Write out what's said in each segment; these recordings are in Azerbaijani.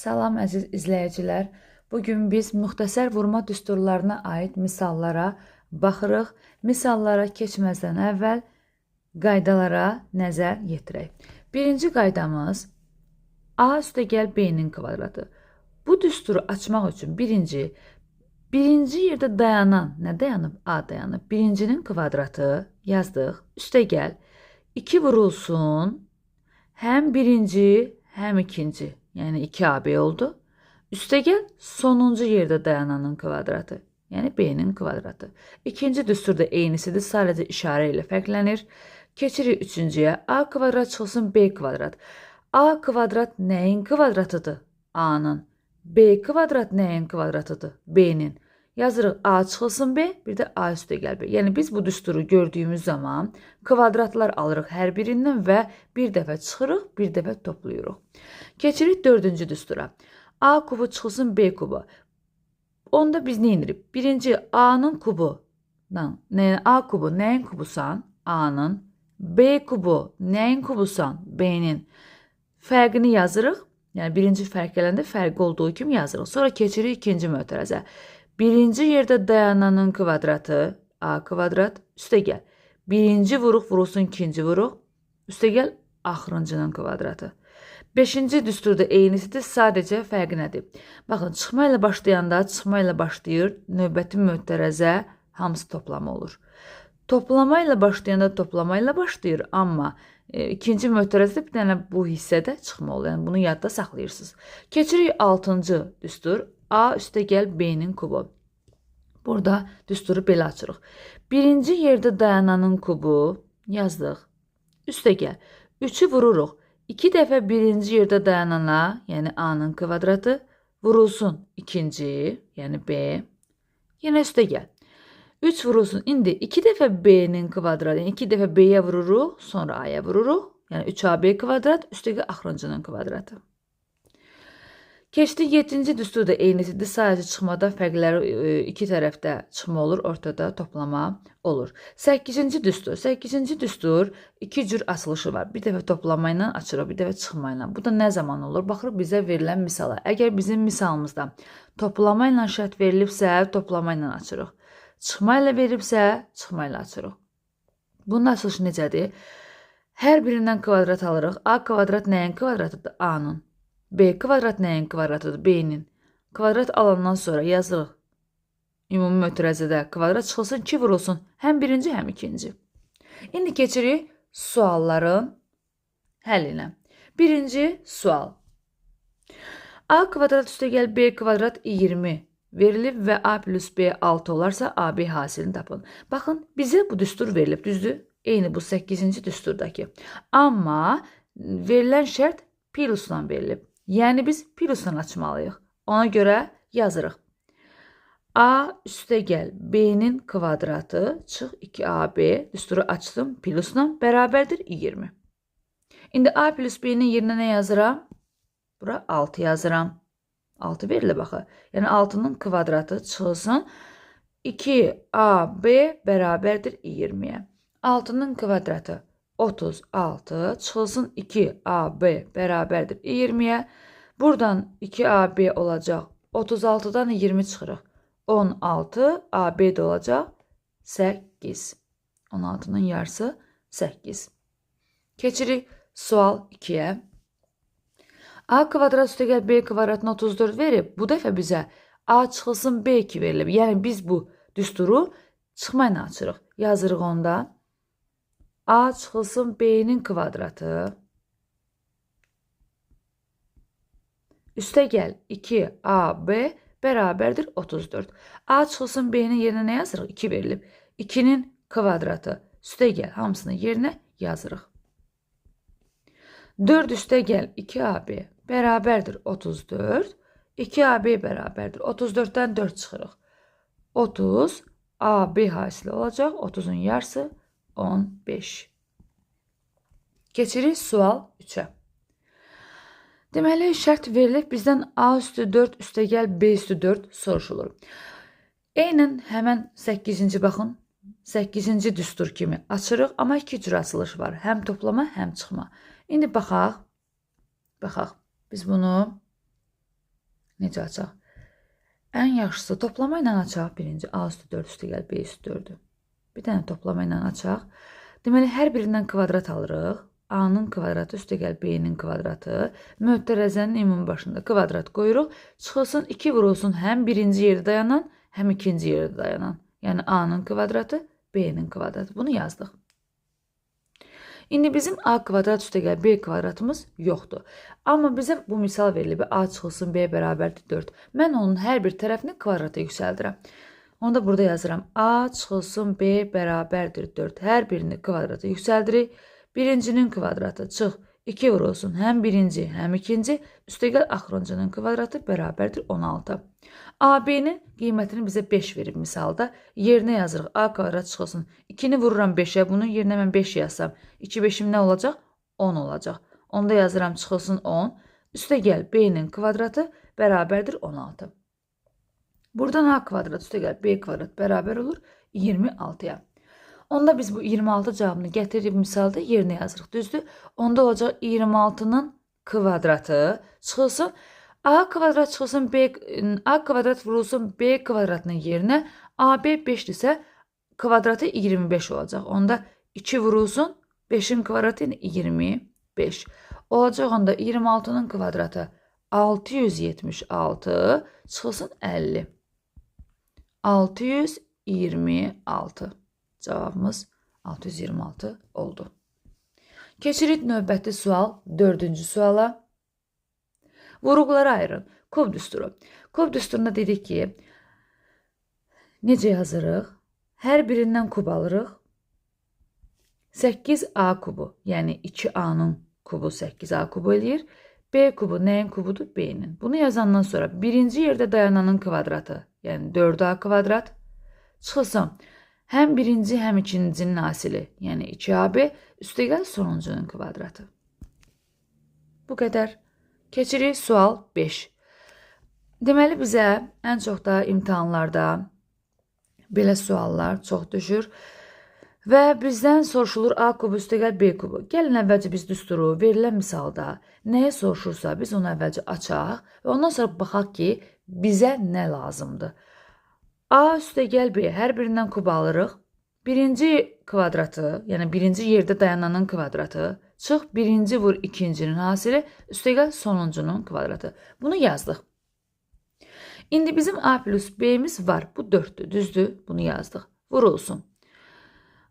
Salam əziz izləyicilər. Bugün biz müxtəsər vurma düsturlarına aid misallara baxırıq. Misallara keçməzdən əvvəl qaydalara nəzər yetirək. Birinci qaydamız A üstəgəl B-nin kvadratı. Bu düsturu açmaq üçün birinci yerdə dayanan, nə dayanıb? A dayanıb. Birincinin kvadratı yazdıq. Üstəgəl 2 vurulsun həm birinci, həm ikinci. Yəni 2AB oldu. Üstəgəl sonuncu yerdə dayananın kvadratı. Yəni B-nin kvadratı. İkinci düsturda eynisidir. Sadəcə işarə ilə fərqlənir. Keçirik üçüncüyə. A kvadrat çıxılsın B kvadrat. A kvadrat nəyin kvadratıdır? A-nın. B kvadrat nəyin kvadratıdır? B-nin. Yazırıq A çıxılsın B, bir də A üstəgəl B. Yəni biz bu düsturu gördüyümüz zaman kvadratlar alırıq hər birindən və bir dəfə çıxırıq, bir dəfə toplayırıq. Keçirik dördüncü düstura. A kubu çıxılsın B kubu. Onda biz nə edirik? Birinci A-nın kubundan, A kubu nəyin kubusan? A-nın. B kubu nəyin kubusan? B-nin. Fərqini yazırıq. Yəni birinci fərq gələndə fərqi olduğu kimi yazırıq. Sonra keçirik ikinci mötərəzə. Birinci yerdə dayananın kvadratı A kvadrat üstəgəl. Birinci vuruq vurulsun ikinci vuruq. Üstəgəl axırıncının kvadratı. Beşinci düsturda eynisidir. Sadəcə fərqi nədir? Baxın, çıxma ilə başlayanda çıxma ilə başlayır. Növbəti mötərəzə hamısı toplama olur. Toplama ilə başlayanda toplama ilə başlayır. Amma ikinci mötərəzədə bir dənə bu hissədə çıxma olur. Yəni bunu yadda saxlayırsınız. Keçirik 6-cı düstur. A üstəgəl B-nin kubu. Burada düsturu belə açırıq. Birinci yerdə dayananın kubu yazdıq. Üstəgəl 3-ü vururuq. 2 dəfə birinci yerdə dayanana, yəni A-nın kvadratı vurulsun ikinci, yəni B. Yenə üstəgəl. 3 vurulsun. İndi 2 dəfə B-nin kvadratı, yəni 2 dəfə B-yə vururuq, sonra A-ya vururuq. Yəni 3AB kvadrat, üstəgəl axırıncının kvadratı. Keçdi 7-ci düsturda eynisidir. Sadəcə çıxmada fərqləri iki tərəfdə çıxma olur, ortada toplama olur. 8-ci düstur. 8-ci düstur iki cür açılışı var. Bir dəfə toplama ilə açırıq, bir dəfə çıxma ilə. Bu da nə zaman olur? Baxırıq bizə verilən misala. Əgər bizim misalımızda toplama ilə şərt verilibsə, toplama ilə açırıq. Çıxma ilə verilibsə, çıxma ilə açırıq. Bunun açılışı necədir? Hər birindən kvadrat alırıq. A kvadrat nəyin kvadratıdır? A-nın. B kvadrat nəyin kvadratıdır? B-nin. Kvadrat alandan sonra yazırıq. Ümumi mötərəzədə kvadrat çıxılsın, 2 vurulsun. Həm birinci, həm ikinci. İndi keçirik sualların həllinə. Birinci sual. A kvadrat üstəgəl B kvadrat 20 verilib və A plus B 6 olarsa AB hasilini tapın. Baxın, bizə bu düstur verilib, düzdür? Eyni bu 8-ci düsturdakı. Amma verilən şərt plusla verilib. Yəni biz plusla açmalıyıq. Ona görə yazırıq. A üstəgəl B-nin kvadratı çıx 2AB düsturu açdım plusla bərabərdir 20. İndi A plus B-nin yerinə nə yazıram? Bura 6 yazıram. 6 verilib baxı. Yəni 6-nın kvadratı çıxılsın 2AB bərabərdir 20-yə. 6-nın kvadratı 36 çıxılsın 2AB bərabərdir 20-yə. Buradan 2AB olacaq. 36-dan 20 çıxırıq. 16 AB də olacaq 8. 16-nın yarısı 8. Keçirik sual 2-yə. A kvadrat üstəgəl B kvadratına 34 verib. Bu dəfə bizə A çıxılsın B2 verilib. Yəni biz bu düsturu çıxma ilə açırıq. Yazırıq onda. A çıxılsın B-nin kvadratı üstəgəl 2AB bərabərdir 34. A çıxılsın B-nin yerinə nə yazırıq? 2 verilib. 2-nin kvadratı üstəgəl hamısını yerinə yazırıq. 4 üstəgəl 2AB bərabərdir 34. 2AB bərabərdir 34-dən 4 çıxırıq. 30 AB hasili olacaq. 30-un yarısı 15. Keçirik sual 3-ə. Deməli, şərt verilib bizdən A üstü 4 üstəgəl B üstü 4 soruşulur. Eynən həmən 8-ci baxın. 8-ci düstur kimi açırıq, amma iki cür açılış var. Həm toplama, həm çıxma. İndi baxaq. Biz bunu Necə açaq? Ən yaxşısı toplama ilə açaq. Birinci A üstü 4 üstəgəl B üstü 4-ü. Bir dənə toplama ilə açaq. Deməli, hər birindən kvadrat alırıq. A-nın kvadratı üstəgəl B-nin kvadratı. Mötərəzənin ümumi başında kvadrat qoyuruq. Çıxılsın 2 vurulsun həm birinci yerdə dayanan, həm ikinci yerdə dayanan. Yəni A-nın kvadratı, B-nin kvadratı. Bunu yazdıq. İndi bizim A kvadrat üstəgəl B kvadratımız yoxdur. Amma bizə bu misal verilib. A çıxılsın B bərabərdir 4. Mən onun hər bir tərəfini kvadrata yüksəldirəm. Onda burada yazıram. A çıxılsın B bərabərdir 4. Hər birini kvadrata yüksəldirik. Birincinin kvadratı çıx 2 vurulsun. Həm birinci, həm ikinci. Üstəgəl axırıncının kvadratı bərabərdir 16. AB-nin qiymətini bizə 5 verib misalda. Yerinə yazırıq. A kvadrat çıxılsın. 2-ni vururam 5-ə. Bunun yerinə mən 5 yazsam. 2 5-im nə olacaq? 10 olacaq. Onda yazıram çıxılsın 10. Üstəgəl B-nin kvadratı bərabərdir 16. Buradan A kvadrat üstəgəl B kvadrat bərabər olur 26-ya. Onda biz bu 26 cavabını gətirib misalda yerinə yazırıq. Düzdür? Onda olacaq 26-nın kvadratı çıxılsın. A kvadrat çıxılsın B, A kvadrat vurulsun B kvadratının yerinə. AB 5-dirsə kvadratı 25 olacaq. Onda 2 vurulsun 5-in kvadratı 25 olacaq. Onda 26-nın kvadratı 676 çıxılsın 50. 626. Cavabımız 626 oldu. Keçirik növbəti sual 4-cü suala. Vurğuları ayırın. Kub düsturu. Kub düsturunda dedik ki, necə yazırıq? Hər birindən kub alırıq. 8A kubu, yəni 2A'nın kubu 8A kubu eləyir. B kubu nəyin kubudur? B'nin. Bunu yazandan sonra birinci yerdə dayananın kvadratı, yəni 4A kvadrat çıxılsın. Həm birinci, həm ikincinin hasili, yəni 2AB üstəgəl sonuncunun kvadratı. Bu qədər. Keçirik sual 5. Deməli, bizə ən çox da imtahanlarda belə suallar çox düşür. Və bizdən soruşulur A kubu üstəgəl B kubu. Gəlin əvvəlcə biz düsturu verilən misalda nəyə soruşursa biz onu əvvəlcə açaq və ondan sonra baxaq ki, bizə nə lazımdır. A üstəgəl B hər birindən kub alırıq. Birinci kvadratı, yəni birinci yerdə dayananın kvadratı, çıx birinci vur ikincinin hasili, üstəgəl sonuncunun kvadratı. Bunu yazdıq. İndi bizim A plus B'miz var. Bu 4'dür, düzdür? Bunu yazdıq. Vurulsun.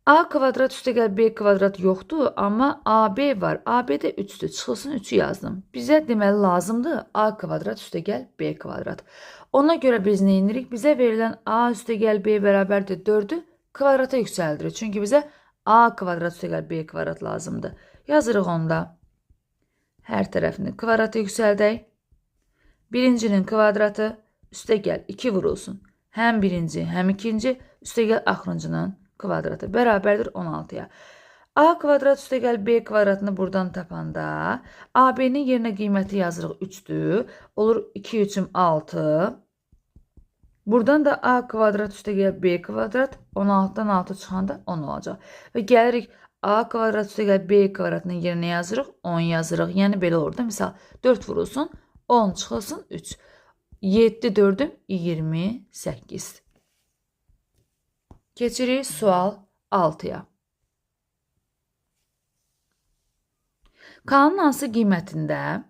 A kvadrat üstəgəl B kvadrat yoxdur, amma AB var. AB-də 3'dür. Çıxılsın 3'ü yazdım. Bizə deməli lazımdır A kvadrat üstəgəl B kvadrat. Ona görə biz nə edirik? Bizə verilən A üstəgəl B bərabərdir 4'ü kvadrata yüksəldirik. Çünki bizə A kvadrat üstəgəl B kvadrat lazımdır. Yazırıq onda. Hər tərəfini kvadrata yüksəldək. Birincinin kvadratı üstəgəl 2 vurulsun. Həm birinci, həm ikinci üstəgəl axırıncının kvadratı bərabərdir 16'ya. A kvadrat üstəgəl B kvadratını buradan tapanda AB-nin yerinə qiyməti yazırıq 3'dür. Olur 2 3'üm 6. Buradan da A kvadrat üstəgəl B kvadrat 16'dan 6 çıxanda 10 olacaq. Və gəlirik A kvadrat üstəgəl B kvadratının yerinə yazırıq 10 yazırıq. Yəni belə olur da misal 4 vurulsun 10 çıxılsın 3. 7 4'üm 28. Keçirik sual 6'ya. K-nın hansı qiymətində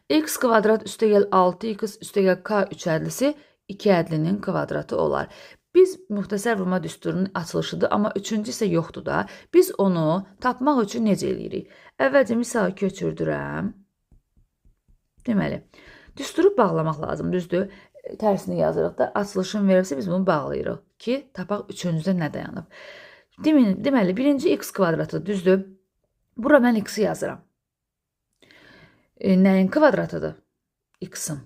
x kvadrat üstəgəl 6x üstəgəl k 3 ədlisi 2 ədlinin kvadratı olar. Biz müxtəsər vurma düsturunun açılışıdır, amma 3-cü isə yoxdur da. Biz onu tapmaq üçün necə eləyirik? Əvvəlcə misal köçürdürəm. Deməli, düsturu bağlamaq lazım, düzdür? Tərsini yazırıq da, açılışın verirsə biz bunu bağlayırıq ki, tapaq 3-cüdə nə dayanıb. Deməli, birinci x kvadratı, düzdür? Bura mən x-i yazıram. Nəyin kvadratıdır? X-in.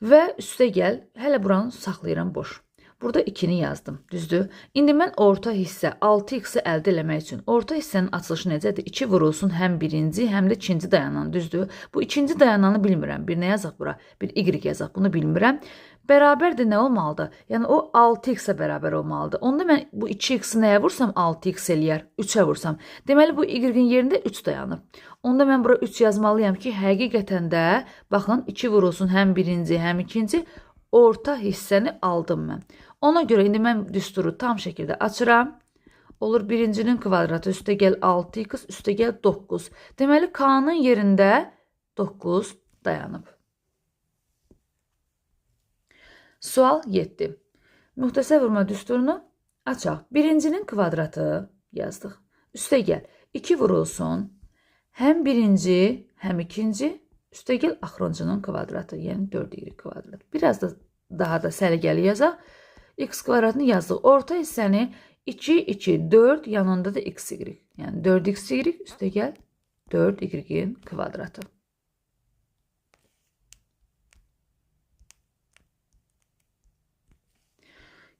Və üstə gəl, hələ buranı saxlayıram boş. Burada 2-ni yazdım, düzdür? İndi mən orta hissə 6x-i əldə eləmək üçün orta hissənin açılışı necədir? 2 vurulsun həm birinci, həm də ikinci dayanan, düzdür? Bu ikinci dayananı bilmirəm. Bir nə yazaq bura? Bir y yazaq. Bunu bilmirəm. Bərabərdir nə olmalıdır? Yəni o 6x-ə bərabər olmalıdır. Onda mən bu 2x-i nəyə vursam 6x eləyər? 3-ə vursam. Deməli bu y-in yerində 3 dayanır. Onda mən bura 3 yazmalıyam ki, həqiqətən də baxın 2 vurulsun həm birinci, həm ikinci orta hissəni aldım mən. Ona görə indi mən düsturu tam şəkildə açıram. Olur birincinin kvadratı üstə gəl 6x üstə gəl 9. Deməli K-nın yerində 9 dayanıb. Sual 7. Müxtəsər vurma düsturunu açaq. Birincinin kvadratı yazdıq. Üstə gəl 2 vurulsun. Həm birinci, həm ikinci üstə gəl axırıncının kvadratı, yəni 4y kvadrat. Biraz da daha da səliqəli yazaq. X kvadratını yazdıq. Orta hissəni 2, 2, 4 yanında da xy. Yəni 4xy üstə gəl 4y-in kvadratı.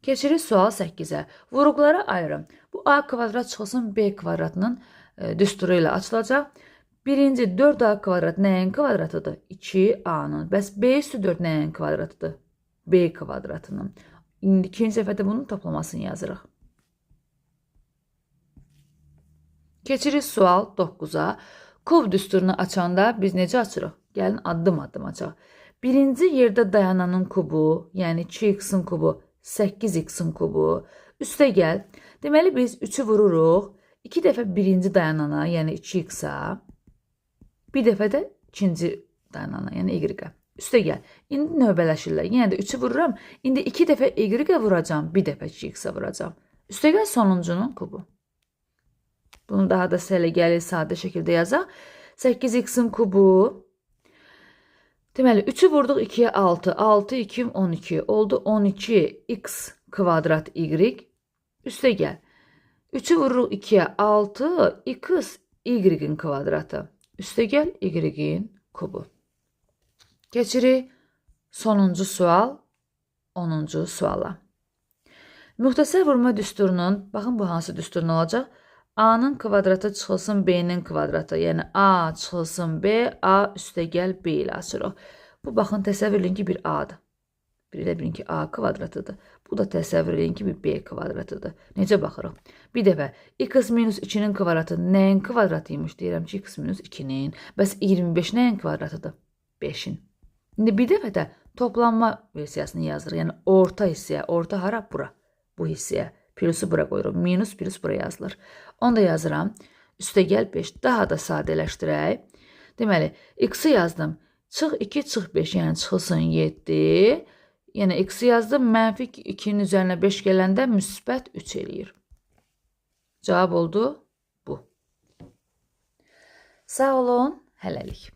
Keçirik sual 8-ə. Vuruqlara ayırın. Bu a kvadrat çıxılsın b kvadratının düsturu ilə açılacaq. Birinci 4a kvadrat nəyin kvadratıdır? 2a-nın. Bəs b üstü 4 nəyin kvadratıdır? B kvadratının. İndi ikinci dəfədə bunun toplamasını yazırıq. Keçirik sual 9-a. Kub düsturunu açanda biz necə açırıq? Gəlin addım-addım açaq. Birinci yerdə dayananın kubu, yəni 2x-in kubu, 8x-in kubu. Üstə gəl. Deməli biz 3-ü vururuq. 2 dəfə birinci dayanana, yəni 2x-a. Bir dəfə də ikinci dayanana, yəni y-ə. Üstə gəl. İndi növbələşirlər. Yenə də 3-ü vururam. İndi 2 dəfə y-ə vuracam, bir dəfə 2x-a vuracam. Üstə gəl sonuncunun kubu. Bunu daha da səliqəli, sadə şəkildə yazaq. 8x-in kubu. Deməli 3-ü vurduq 2-yə 6. 6, 2, 12. Oldu 12x kvadrat y. Üstə gəl. 3-ü vururuq 2-yə 6. X y-in kvadratı. Üstə gəl y-in kubu. Keçirik sonuncu sual, 10-cu suala. Müxtəsər vurma düsturunun, baxın bu hansı düsturun olacaq? A-nın kvadratı çıxılsın B-nin kvadratı. Yəni A çıxılsın B, A üstə gəl B ilə açırıq. Bu baxın təsəvvür edin ki bir A-dır. Bir elə bilin ki A kvadratıdır. Bu da təsəvvür edin ki bir B kvadratıdır. Necə baxırıq? Bir dəfə x minus 2-nin kvadratı nəyin kvadratıymış? Deyirəm ki x minus 2-nin. Bəs 25 nəyin kvadratıdır? 5-in. İndi bir dəfə də toplanma versiyasını yazırıq. Yəni orta hissəyə, orta hara? Bura. Bu hissəyə. Plusu bura qoyuruq. Minus plus bura yazılır. Onu da yazıram. Üstə gəl 5. Daha da sadələşdirək. Deməli, x-i yazdım. Çıx 2, çıx 5. Yəni çıxılsın 7. Yəni x-i yazdım. Mənfi 2-nin üzərinə 5 gələndə müsbət 3 eləyir. Cavab oldu bu. Sağ olun. Hələlik.